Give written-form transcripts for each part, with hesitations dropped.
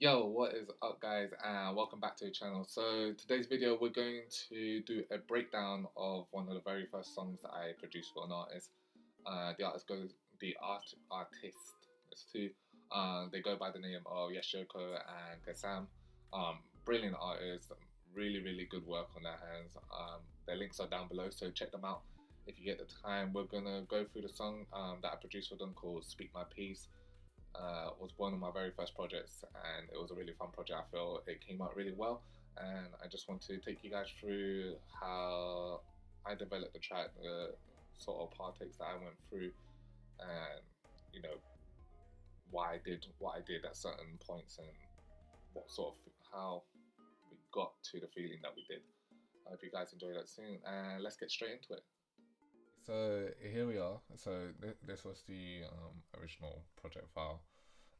Yo, what is up, guys, and welcome back to the channel. So today's video, we're going to do a breakdown of one of the very first songs that I produced for an artist. The artist. It's two. They go by the name of YESH, YOKO, and Kassamoto. Brilliant artists, really good work on their hands. Their links are down below, so check them out if you get the time. We're gonna go through the song that I produced for them called "Speak My Peace." Was one of my very first projects, and it was a really fun project. I feel it came out really well, and I just want to take you guys through how I developed the track, the sort of partakes that I went through, and you know why I did what I did at certain points, and what sort of how we got to the feeling that we did. I hope you guys enjoy that soon, and let's get straight into it. So here we are. So this was the original project file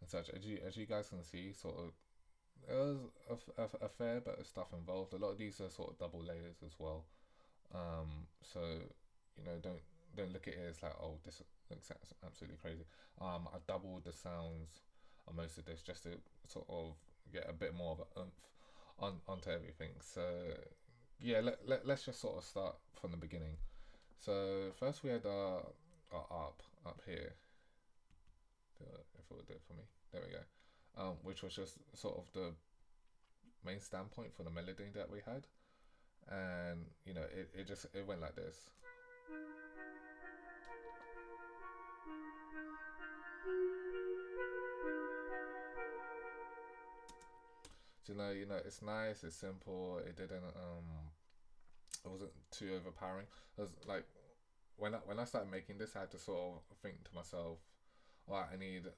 and such. As you guys can see, sort of there was a fair bit of stuff involved. A lot of these are sort of double layers as well. So don't look at it as like, oh, this looks absolutely crazy. I doubled the sounds on most of this just to sort of get a bit more of an oomph onto everything. So yeah, let's just sort of start from the beginning. So first we had our up here, if it would do it for me, there we go, which was just sort of the main standpoint for the melody that we had, and it went like this. So it's nice, it's simple, it wasn't too overpowering. It was like when I started making this, I had to sort of think to myself, well, I need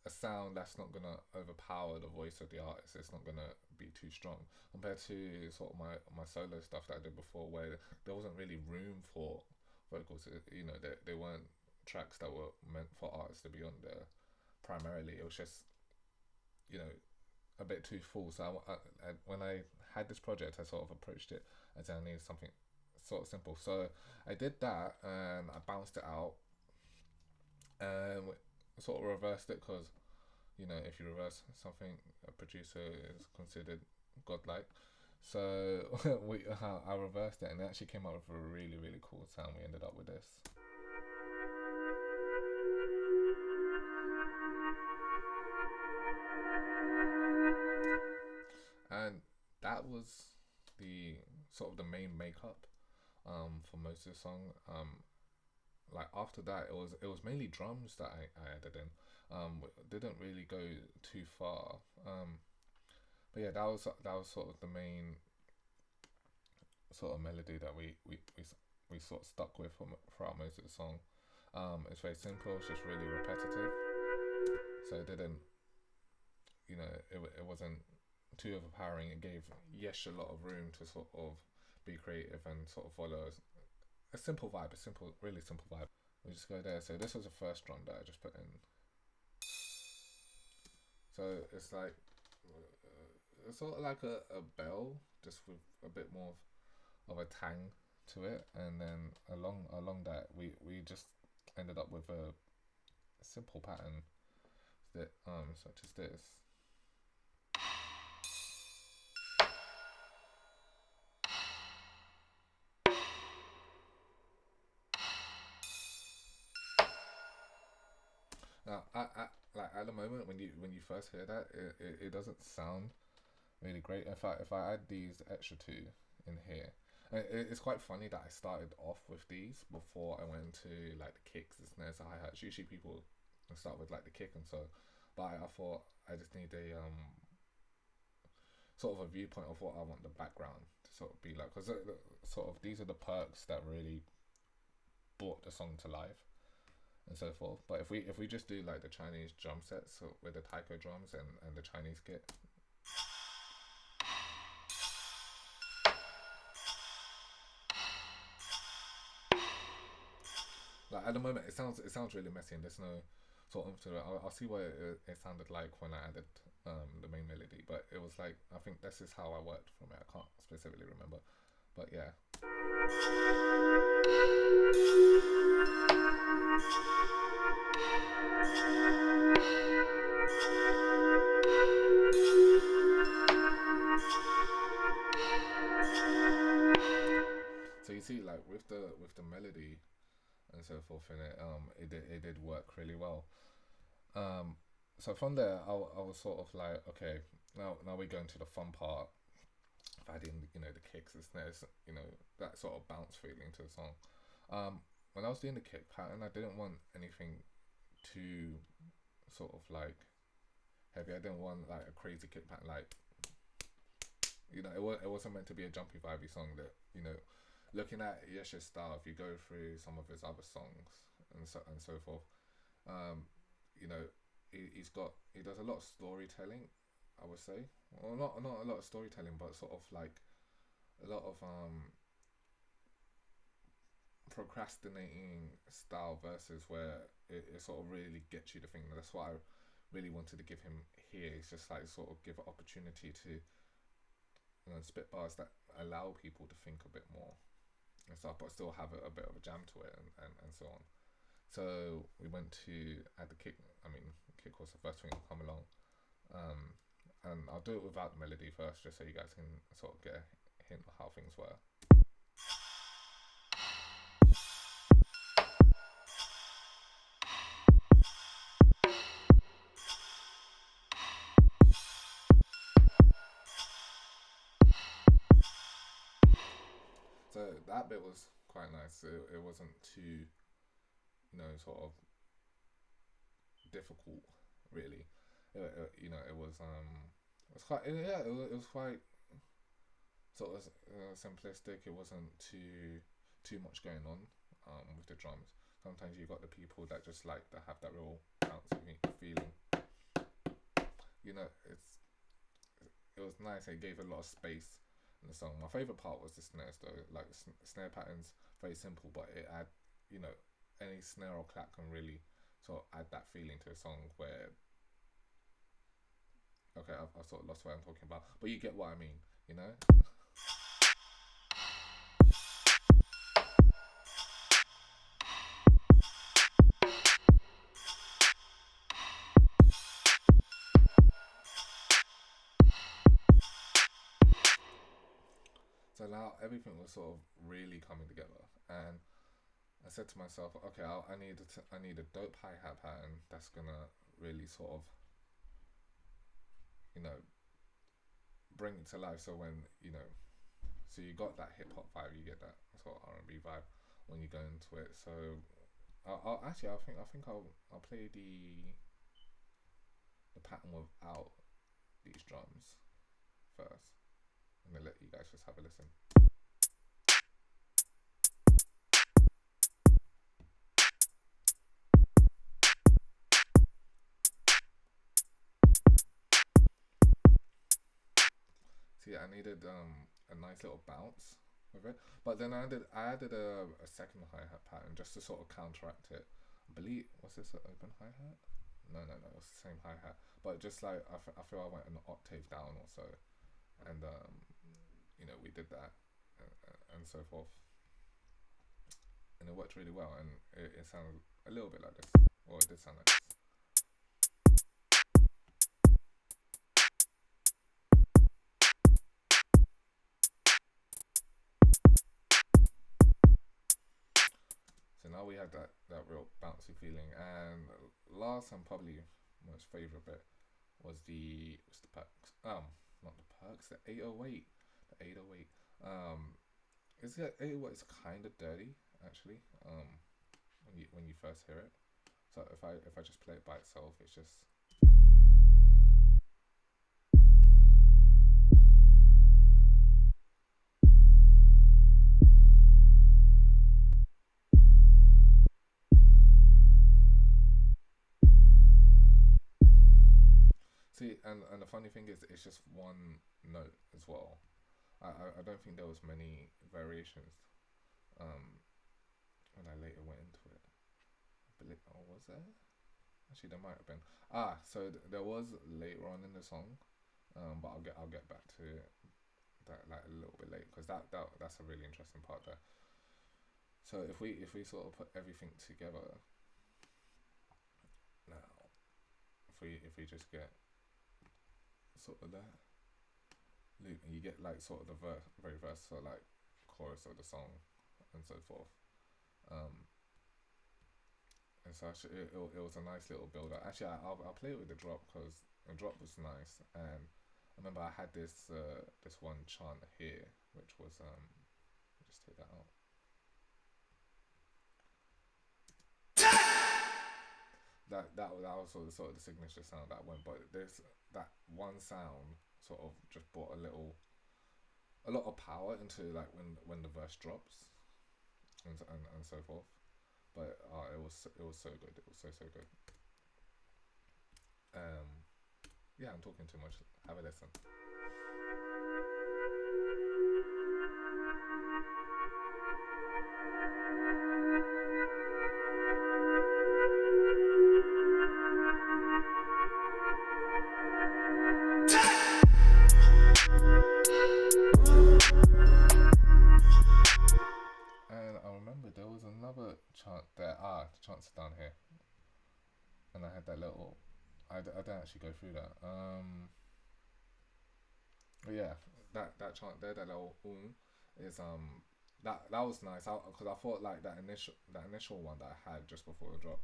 a sound that's not gonna overpower the voice of the artist. It's not gonna be too strong compared to sort of my solo stuff that I did before, where there wasn't really room for vocals. They weren't tracks that were meant for artists to be on there primarily. It was just a bit too full. So when I had this project, I sort of approached it as I needed something sort of simple. So I did that and I bounced it out and sort of reversed it, because if you reverse something, a producer is considered godlike. So I reversed it, and it actually came out with a really cool sound. We ended up with this. And that was the sort of the main makeup for most of the song. Like after that, it was mainly drums that I added in. Didn't really go too far. But yeah, that was sort of the main sort of melody that we sort of stuck with throughout most of the song. It's very simple. It's just really repetitive. So it didn't, it wasn't too overpowering. It gave YESH a lot of room to sort of be creative and sort of follow a simple vibe, really simple vibe. We just go there. So this was the first drum that I just put in. So it's like it's sort of like a bell, just with a bit more of a tang to it, and then along that we just ended up with a simple pattern that such as this. Now, like at the moment when you first hear that, it doesn't sound really great. If I add these extra two in here, it's quite funny that I started off with these before I went to like the kicks, the snares, the hi-hats. Usually people start with like the kick, and so, but I thought I just need a sort of a viewpoint of what I want the background to sort of be like, because sort of these are the perks that really brought the song to life and so forth. But if we just do like the Chinese drum sets, so with the taiko drums and the Chinese kit, like at the moment it sounds really messy, and there's no sort of to it. I'll see what it sounded like when I added the main melody, but it was like, I think this is how I worked from it. I can't specifically remember, but yeah. see, like with the melody and so forth in it, it did work really well. Um, so from there, I was sort of like, okay, now we're going to the fun part of adding, the kicks, the snares, that sort of bounce feeling to the song. When I was doing the kick pattern, I didn't want anything too sort of like heavy. I didn't want like a crazy kick pattern, like it wasn't meant to be a jumpy vibey song. That looking at Yesh's style, if you go through some of his other songs and so forth, um, you know, he does a lot of storytelling. I would say, well, not a lot of storytelling, but sort of like a lot of procrastinating style verses where it sort of really gets you to think. That's what I really wanted to give him here. It's just like sort of give an opportunity to spit bars that allow people to think a bit more and stuff, but still have a bit of a jam to it and so on. So we went to add the kick. I mean, kick was the first thing to come along. Um, and I'll do it without the melody first, just so you guys can sort of get a hint of how things were. So that bit was quite nice. It wasn't too, sort of difficult, really. It was quite, yeah, it was quite sort of simplistic. It wasn't too much going on with the drums. Sometimes you got the people that just like to have that real bouncy feeling. It's it was nice. It gave a lot of space in the song. My favorite part was the snares though. Like snare patterns, very simple, but it add any snare or clap can really sort of add that feeling to a song where okay, I've sort of lost what I'm talking about, but you get what I mean, you know. So now everything was sort of really coming together, and I said to myself, okay, I need a dope hi hat pattern that's gonna really sort of you know bring it to life. So when so you got that hip hop vibe, you get that sort of R&B vibe when you go into it. So I'll actually I think I'll play the pattern without these drums first, and then let you guys just have a listen. See, I needed a nice little bounce with it, but then I added a second hi hat pattern just to sort of counteract it. I believe was this an open hi hat? No, it was the same hi hat, but just like I feel I went an octave down or so, and we did that and so forth, and it worked really well, and it sounded a little bit like this, or it did sound like this. So now we had that real bouncy feeling, and last and probably most favorite bit was the perks. Not the perks, the 808, the 808. It's 808 is kind of dirty actually. When you first hear it. So if I just play it by itself, it's just see, and the funny thing is, it's just one note as well. I don't think there was many variations. Um, when I later went into it, or was there? Actually, there might have been. So there was later on in the song, but I'll get back to that like a little bit later because that's a really interesting part there. So if we sort of put everything together now, if we just get sort of that loop and you get like sort of the very verse, so like chorus of the song, and so forth. Um, and such. It was a nice little build up. Actually, I'll play it with the drop because the drop was nice. And I remember I had this one chant here, which was just take that out. That was sort of the signature sound that went, but this that one sound sort of just brought a lot of power into like when the verse drops and so forth. But it was so good. It was so good. Yeah, I'm talking too much. Have a listen. And I remember there was another chant there. The chants are down here. And I had that little. I didn't actually go through that. But yeah, that chant there, that little is that was nice. Because I thought like that initial one that I had just before the drop,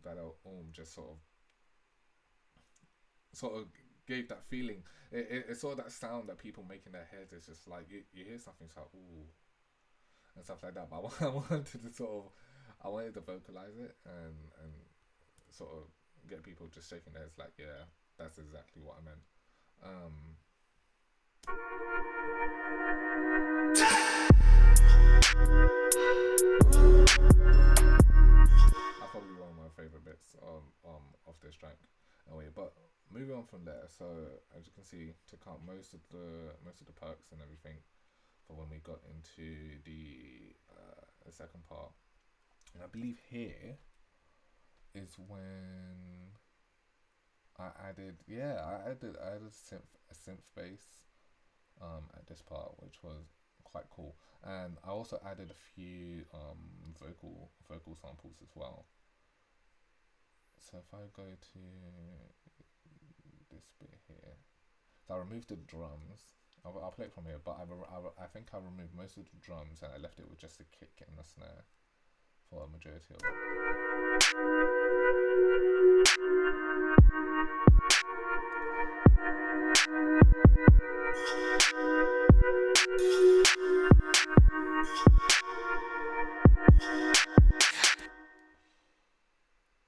that little just sort of gave that feeling. It's sort of that sound that people make in their heads. It's just like you hear something, it's like ooh, and stuff like that. But I wanted to vocalize it and sort of get people just shaking their heads like, yeah, that's exactly what I meant. That's probably one of my favorite bits of this track. Anyway, but moving on from there. So as you can see, took out most of the perks and everything for when we got into the second part, and I believe here is when I added a synth bass at this part, which was quite cool. And I also added a few vocal samples as well. So if I go to this bit here, so I removed the drums. I'll play it from here, but I think I removed most of the drums and I left it with just the kick and the snare for a majority of it.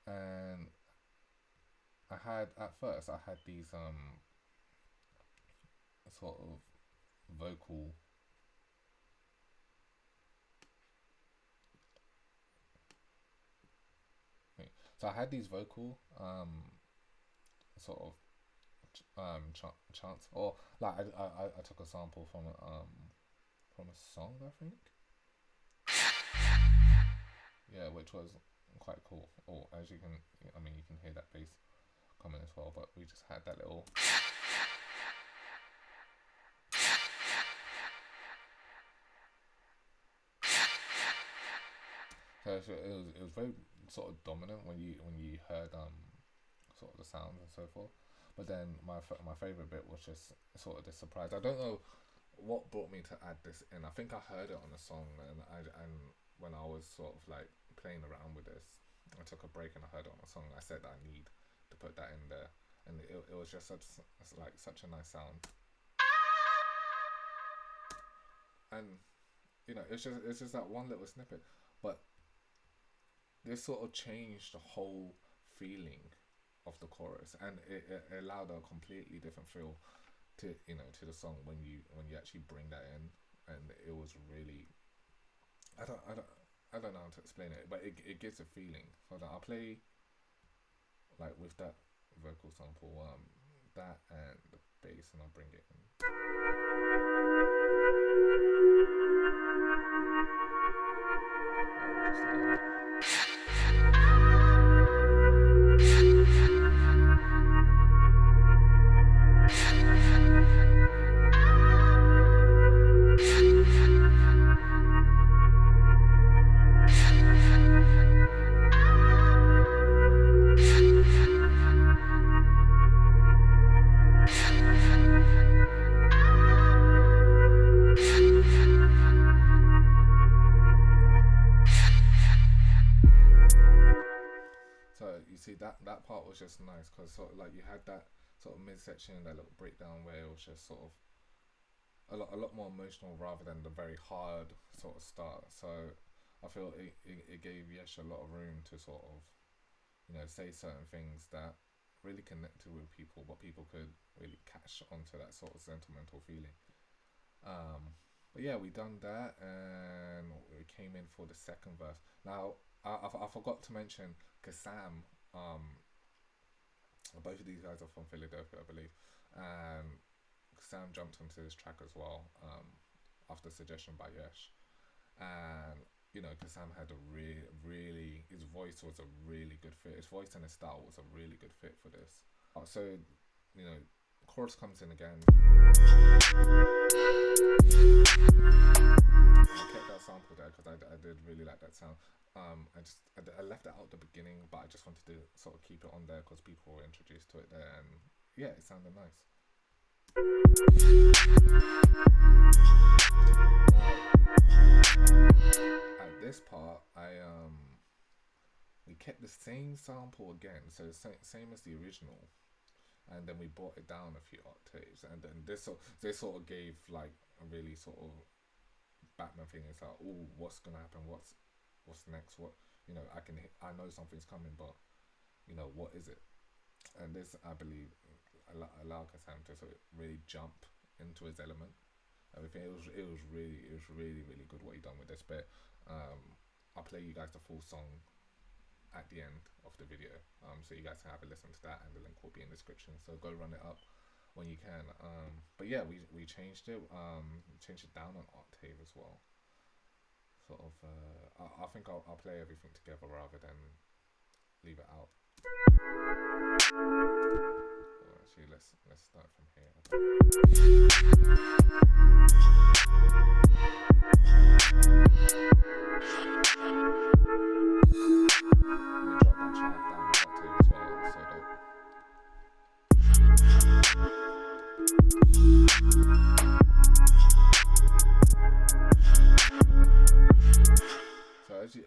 And I had these sort of vocal so I had these vocal sort of chants, or like I took a sample from a song, I think. Yeah, which was quite cool. Oh, as you can, I mean, you can hear that bass coming as well, but we just had that little. So it was very sort of dominant when you heard sort of the sounds and so forth. But then my favorite bit was just sort of this surprise. I don't know what brought me to add this in. I think I heard it on a song, and when I was sort of like playing around with this, I took a break and I heard it on a song. I said that I need to put that in there, and it was just such a nice sound. And you know, it's just that one little snippet, but this sort of changed the whole feeling of the chorus, and it allowed a completely different feel to the song when you actually bring that in, and it was really I don't know how to explain it, but it gives a feeling. So that I'll play like with that vocal sample, that and the bass, and I'll bring it in. that part was just nice because sort of like you had that sort of midsection, that little breakdown where it was just sort of a lot more emotional rather than the very hard sort of start. So I feel it gave Yesh a lot of room to sort of, say certain things that really connected with people, but people could really catch onto that sort of sentimental feeling. But yeah, we done that, and we came in for the second verse. Now, I forgot to mention Kassam. Both of these guys are from Philadelphia, I believe, and Sam jumped onto this track as well, after suggestion by Yesh, and Kassam had a really, his voice was a really good fit. His voice and his style was a really good fit for this. So, chorus comes in again. I kept that sample there because I did really like that sound. I left it out at the beginning, but I just wanted to sort of keep it on there because people were introduced to it there, and yeah, it sounded nice. At this part, we kept the same sample again, so same as the original, and then we brought it down a few octaves, and then this sort of gave like a really sort of Batman thing. It's like, oh, what's gonna happen? What's next? I know something's coming, but what is it? And this, I believe, allowed Kassam to sort of really jump into his element. Everything, it was really good what he done with this bit. I'll play you guys the full song at the end of the video, so you guys can have a listen to that, and the link will be in the description. So go run it up when you can. But yeah, we changed it. Changed it down an octave as well. Sort of. I think I'll play everything together rather than leave it out. Well, actually, let's start from here.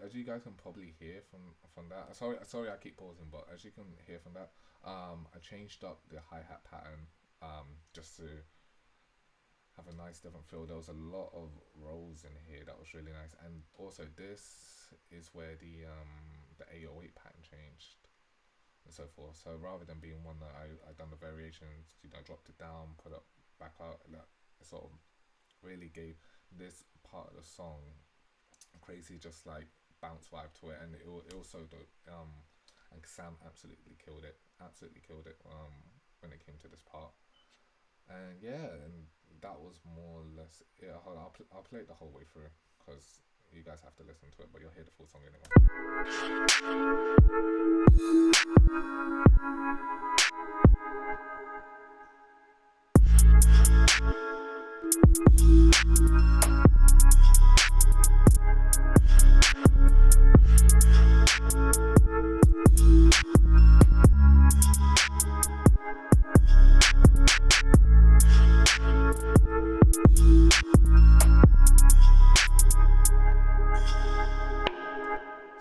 As you guys can probably hear from that, sorry I keep pausing, but as you can hear from that, I changed up the hi-hat pattern, just to have a nice different feel. There was a lot of rolls in here that was really nice, and also this is where the 808 pattern changed and so forth. So rather than being one that I done the variations, dropped it down, put it back out, and that sort of really gave this part of the song crazy, just like bounce vibe to it, and it also and Sam absolutely killed it, when it came to this part, and yeah, and that was more or less it. I'll play it the whole way through because you guys have to listen to it, but you'll hear the full song anyway.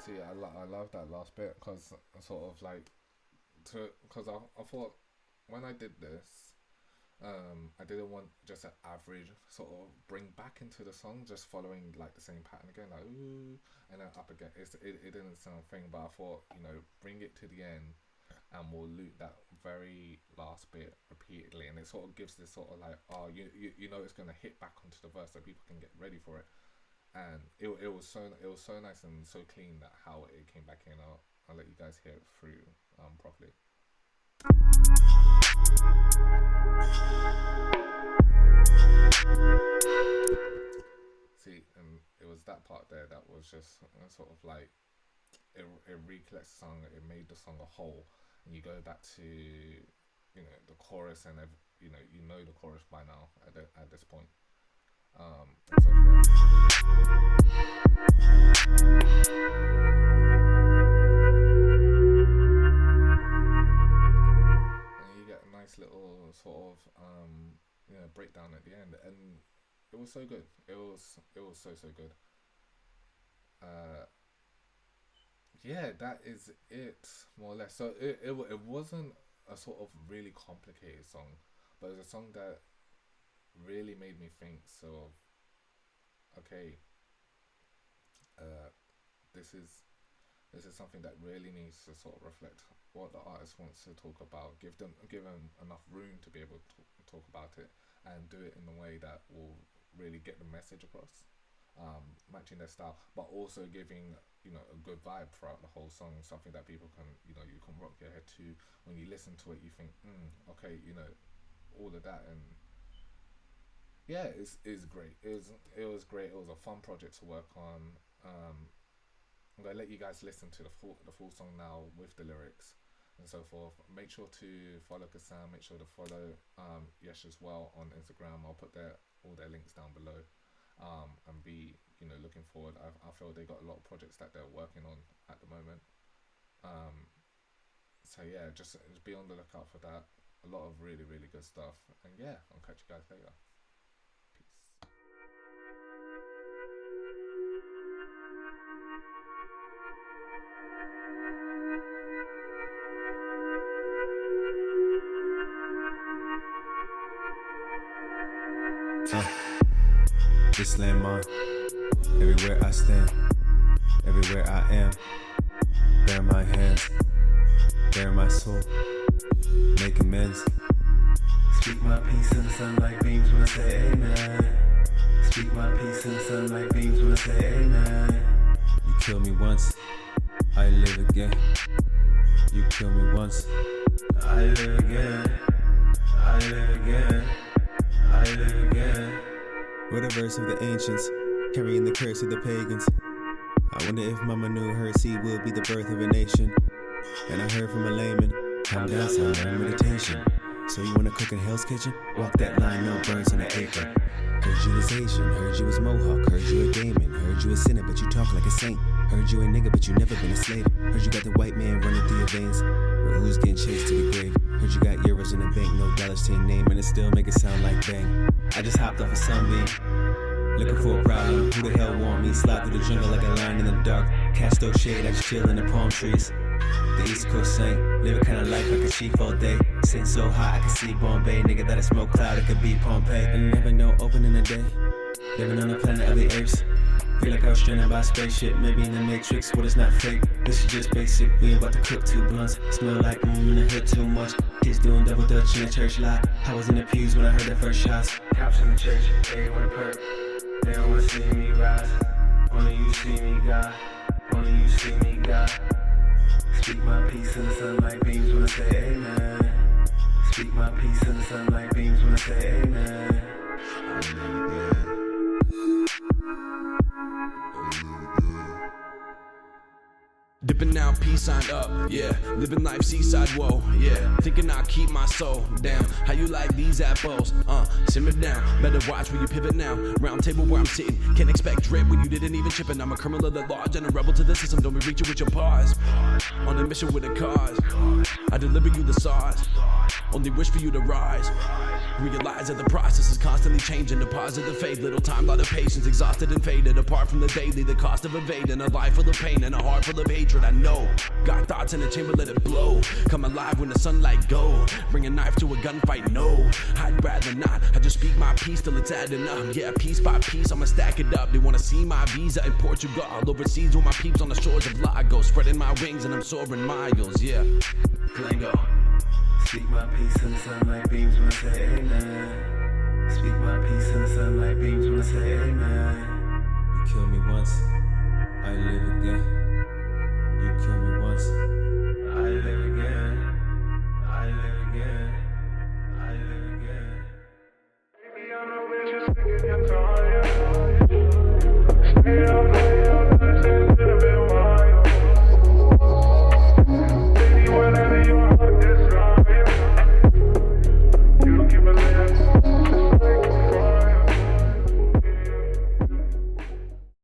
See, I love that last bit because sort of like because I thought when I did this, I didn't want just an average sort of bring back into the song, just following like the same pattern again, like ooh, and then up again. It didn't sound thing, but I thought bring it to the end, and we'll loop that very last bit repeatedly, and it sort of gives this sort of like, oh, you know it's gonna hit back onto the verse, so people can get ready for it. And it was so nice and so clean that how it came back in. I'll let you guys hear it through properly. See, and it was that part there that was just sort of like it recollects the song, it made the song a whole, and you go back to the chorus, and you know the chorus by now at this point, and so forth. And you get a nice little sort of breakdown at the end, and it was so good. It was so good. yeah, that is it, more or less. So it wasn't a sort of really complicated song, but it was a song that really made me think. So, okay, uh, this is this is something that really needs to sort of reflect what the artist wants to talk about. Give them enough room to be able to talk about it, and do it in a way that will really get the message across, matching their style, but also giving a good vibe throughout the whole song, something that people can you can rock your head to when you listen to it. You think, okay, all of that, and yeah, it's great. It was great. It was a fun project to work on. I'm gonna let you guys listen to the full song now with the lyrics and so forth. Make sure to follow Kassam. Make sure to follow YESH as well on Instagram. I'll put all their links down below. And be looking forward. I feel they got a lot of projects that they're working on at the moment. So yeah, just be on the lookout for that. A lot of really really good stuff. And yeah, I'll catch you guys later. Peace. This landmark, everywhere I stand, everywhere I am, bare my hands, bare my soul, make amends. Speak my peace in the sunlight beams when I say amen. Speak my peace in the sunlight beams when I say amen. You kill me once, I live again. You kill me once, I live again. I live again. I live again. What a verse of the ancients, carrying the curse of the pagans. I wonder if Mama knew her seed would be the birth of a nation. And I heard from a layman, calm down, son, learn meditation. So you wanna cook in Hell's Kitchen? Walk that line, no burns on the apron. Heard you was Asian, heard you was Mohawk, heard you a Damon, heard you a sinner, but you talk like a saint. Heard you a nigga, but you never been a slave. Heard you got the white man running through your veins. Well, who's getting chased to the grave? Heard you got euros in the bank, no dollars to your name, and it still make it sound like bang. I just hopped off a sunbeam, looking for a problem. Who the hell want me? Slide through the jungle like a lion in the dark. Cast no shade, I just chill in the palm trees. The East Coast sang, live a kind of life like a chief all day. Sitting so high, I can see Bombay. Nigga, that a smoke cloud, it could be Pompeii. And never know, opening the day, living on the planet of the apes. Feel like I was stranded by a spaceship, maybe in the Matrix, but it's not fake. This is just basic, we about to cook 2 blunts. Smell like in the hood too much. Kids doing double dutch in the church lot. I was in the pews when I heard the first shots. Cops in the church, they wanna perk. They don't wanna see me rise. Only you see me, God. Only you see me, God. Speak my peace in the sunlight beams when I say amen. Speak my peace in the sunlight beams when I say amen. Dipping out, peace sign up, yeah. Living life seaside, whoa, yeah. Thinking I'll keep my soul, damn. How you like these apples? Simmer down. Better watch where you pivot now. Round table where I'm sitting. Can't expect drip when you didn't even chip it. I'm a criminal at large and a rebel to the system. Don't be reaching with your paws. On a mission with a cause. I deliver you the sauce. Only wish for you to rise. Realize that the process is constantly changing. Deposit the faith, little time, lot of patience. Exhausted and faded. Apart from the daily, the cost of evading. A life full of pain and a heart full of hatred. I know. Got thoughts in the chamber, let it blow. Come alive when the sunlight go. Bring a knife to a gunfight, no. I'd rather not. I just speak my peace till it's adding up. Yeah, piece by piece, I'ma stack it up. They wanna see my visa in Portugal. Overseas with my peeps on the shores of Lagos. Spreading my wings and I'm soaring miles, yeah. Glengo. Speak my peace in the sunlight beams when I say amen. Speak my peace in the sunlight beams when I say amen. You kill me once, I live again. You kill me once,